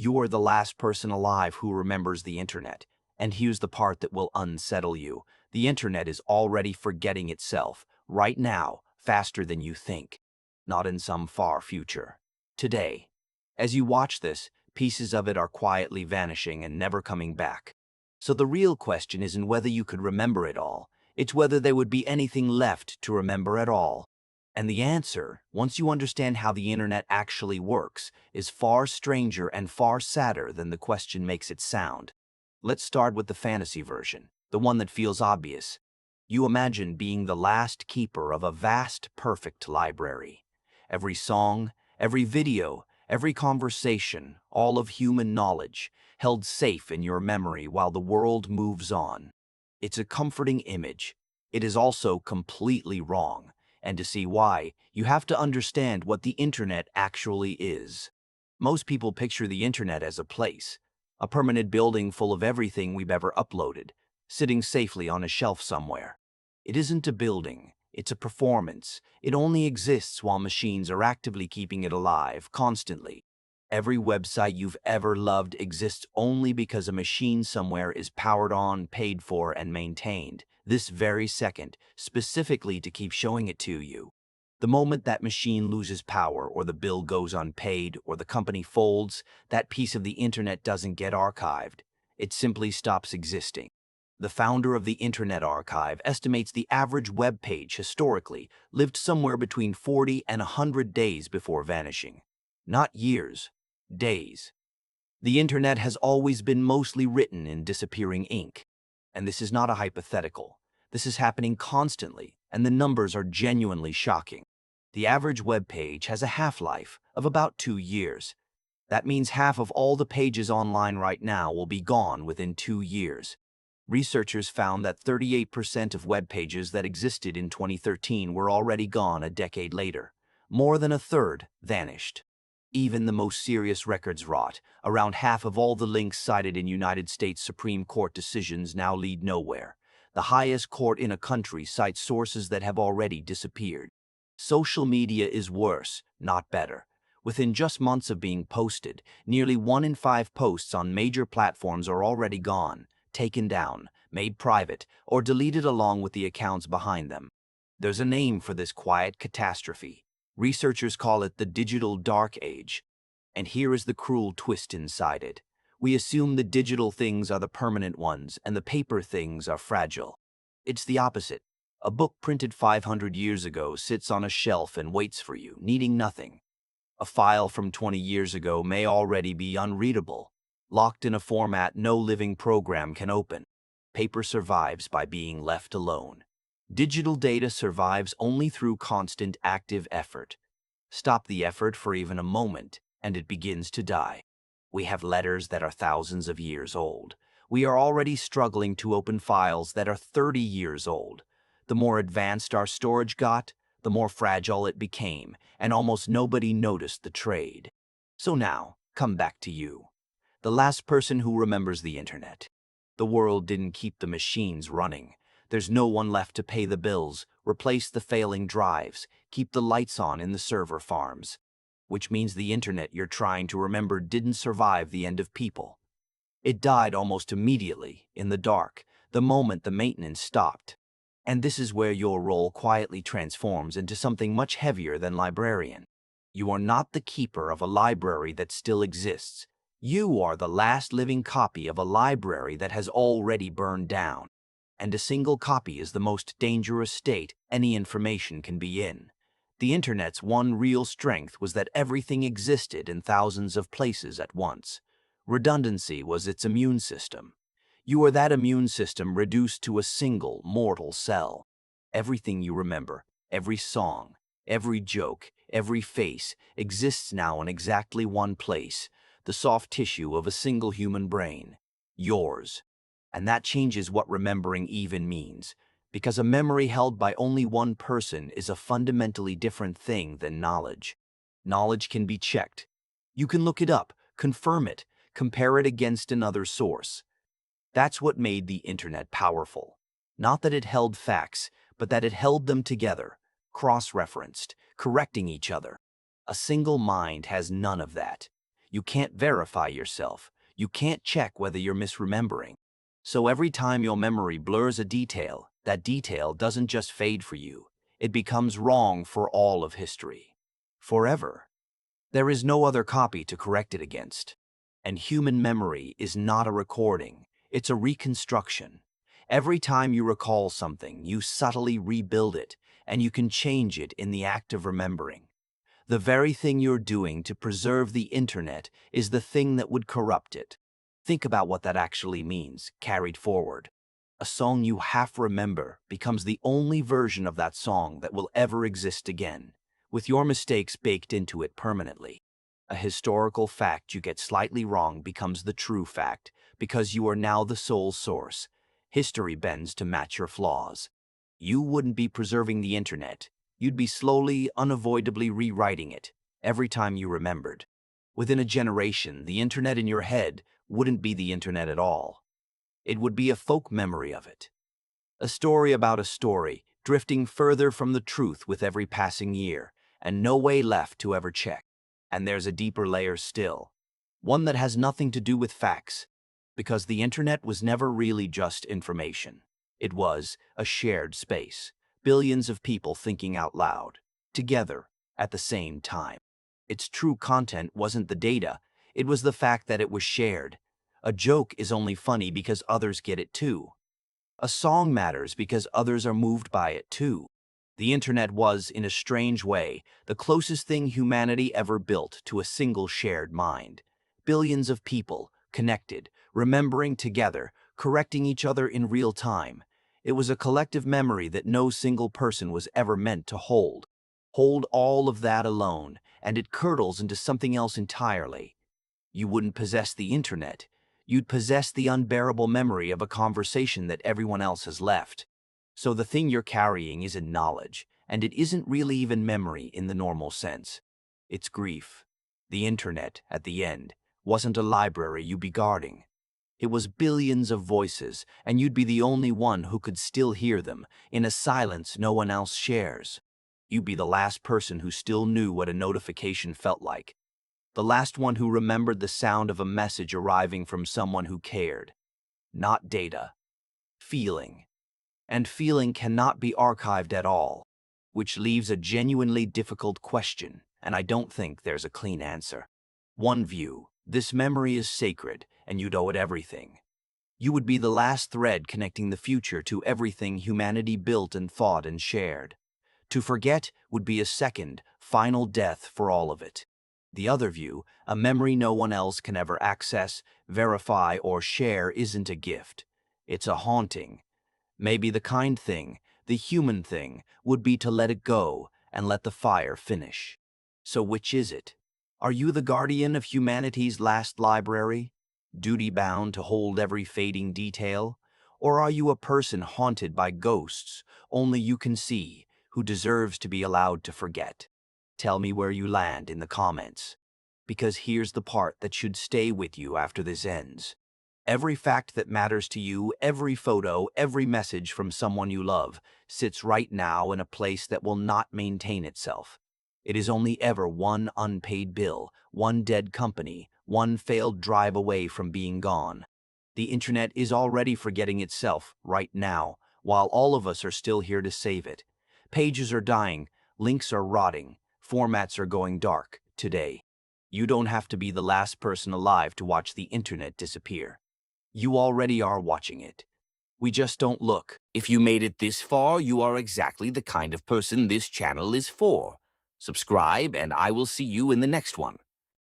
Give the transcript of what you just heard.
You're the last person alive who remembers the internet. And here's the part that will unsettle you. The internet is already forgetting itself, right now, faster than you think. Not in some far future. Today. As you watch this, pieces of it are quietly vanishing and never coming back. So the real question isn't whether you could remember it all, it's whether there would be anything left to remember at all. And the answer, once you understand how the internet actually works, is far stranger and far sadder than the question makes it sound. Let's start with the fantasy version, the one that feels obvious. You imagine being the last keeper of a vast, perfect library. Every song, every video, every conversation, all of human knowledge, held safe in your memory while the world moves on. It's a comforting image. It is also completely wrong. And to see why, you have to understand what the internet actually is. Most people picture the internet as a place, a permanent building full of everything we've ever uploaded, sitting safely on a shelf somewhere. It isn't a building, it's a performance. It only exists while machines are actively keeping it alive, constantly. Every website you've ever loved exists only because a machine somewhere is powered on, paid for, and maintained, this very second, specifically to keep showing it to you. The moment that machine loses power, or the bill goes unpaid, or the company folds, that piece of the internet doesn't get archived. It simply stops existing. The founder of the Internet Archive estimates the average web page historically lived somewhere between 40 and 100 days before vanishing. Not years, days. The internet has always been mostly written in disappearing ink. And this is not a hypothetical. This is happening constantly, and the numbers are genuinely shocking. The average web page has a half-life of about 2 years. That means half of all the pages online right now will be gone within 2 years. Researchers found that 38% of web pages that existed in 2013 were already gone a decade later. More than a third vanished. Even the most serious records rot. Around half of all the links cited in United States Supreme Court decisions now lead nowhere. The highest court in a country cites sources that have already disappeared. Social media is worse, not better. Within just months of being posted, nearly 1 in 5 posts on major platforms are already gone, taken down, made private, or deleted along with the accounts behind them. There's a name for this quiet catastrophe. Researchers call it the digital dark age. And here is the cruel twist inside it. We assume the digital things are the permanent ones and the paper things are fragile. It's the opposite. A book printed 500 years ago sits on a shelf and waits for you, needing nothing. A file from 20 years ago may already be unreadable, locked in a format no living program can open. Paper survives by being left alone. Digital data survives only through constant active effort. Stop the effort for even a moment, and it begins to die. We have letters that are thousands of years old. We are already struggling to open files that are 30 years old. The more advanced our storage got, the more fragile it became, and almost nobody noticed the trade. So now, come back to you, the last person who remembers the internet. The world didn't keep the machines running. There's no one left to pay the bills, replace the failing drives, keep the lights on in the server farms. Which means the internet you're trying to remember didn't survive the end of people. It died almost immediately, in the dark, the moment the maintenance stopped. And this is where your role quietly transforms into something much heavier than librarian. You are not the keeper of a library that still exists. You are the last living copy of a library that has already burned down. And a single copy is the most dangerous state any information can be in. The internet's one real strength was that everything existed in thousands of places at once. Redundancy was its immune system. You are that immune system reduced to a single mortal cell. Everything you remember, every song, every joke, every face, exists now in exactly one place, the soft tissue of a single human brain. Yours. And that changes what remembering even means, because a memory held by only one person is a fundamentally different thing than knowledge. Knowledge can be checked. You can look it up, confirm it, compare it against another source. That's what made the internet powerful. Not that it held facts, but that it held them together, cross-referenced, correcting each other. A single mind has none of that. You can't verify yourself. You can't check whether you're misremembering. So every time your memory blurs a detail, that detail doesn't just fade for you. It becomes wrong for all of history. Forever. There is no other copy to correct it against. And human memory is not a recording, it's a reconstruction. Every time you recall something, you subtly rebuild it, and you can change it in the act of remembering. The very thing you're doing to preserve the internet is the thing that would corrupt it. Think about what that actually means, carried forward. A song you half remember becomes the only version of that song that will ever exist again, with your mistakes baked into it permanently. A historical fact you get slightly wrong becomes the true fact, because you are now the sole source. History bends to match your flaws. You wouldn't be preserving the internet. You'd be slowly, unavoidably rewriting it every time you remembered. Within a generation, the internet in your head wouldn't be the internet at all. It would be a folk memory of it. A story about a story, drifting further from the truth with every passing year, and no way left to ever check. And there's a deeper layer still, one that has nothing to do with facts, because the internet was never really just information. It was a shared space, billions of people thinking out loud, together, at the same time. Its true content wasn't the data, it was the fact that it was shared. A joke is only funny because others get it too. A song matters because others are moved by it too. The internet was, in a strange way, the closest thing humanity ever built to a single shared mind. Billions of people, connected, remembering together, correcting each other in real time. It was a collective memory that no single person was ever meant to hold. Hold all of that alone, and it curdles into something else entirely. You wouldn't possess the internet. You'd possess the unbearable memory of a conversation that everyone else has left. So the thing you're carrying isn't knowledge, and it isn't really even memory in the normal sense. It's grief. The internet, at the end, wasn't a library you'd be guarding. It was billions of voices, and you'd be the only one who could still hear them, in a silence no one else shares. You'd be the last person who still knew what a notification felt like. The last one who remembered the sound of a message arriving from someone who cared. Not data. Feeling. And feeling cannot be archived at all, which leaves a genuinely difficult question, and I don't think there's a clean answer. One view, this memory is sacred, and you'd owe it everything. You would be the last thread connecting the future to everything humanity built and thought and shared. To forget would be a second, final death for all of it. The other view, a memory no one else can ever access, verify, or share, isn't a gift. It's a haunting. Maybe the kind thing, the human thing, would be to let it go and let the fire finish. So which is it? Are you the guardian of humanity's last library, duty-bound to hold every fading detail? Or are you a person haunted by ghosts only you can see, who deserves to be allowed to forget? Tell me where you land in the comments. Because here's the part that should stay with you after this ends. Every fact that matters to you, every photo, every message from someone you love, sits right now in a place that will not maintain itself. It is only ever one unpaid bill, one dead company, one failed drive away from being gone. The internet is already forgetting itself right now, while all of us are still here to save it. Pages are dying, links are rotting, formats are going dark today. You don't have to be the last person alive to watch the internet disappear. You already are watching it. We just don't look. If you made it this far, you are exactly the kind of person this channel is for. Subscribe, and I will see you in the next one.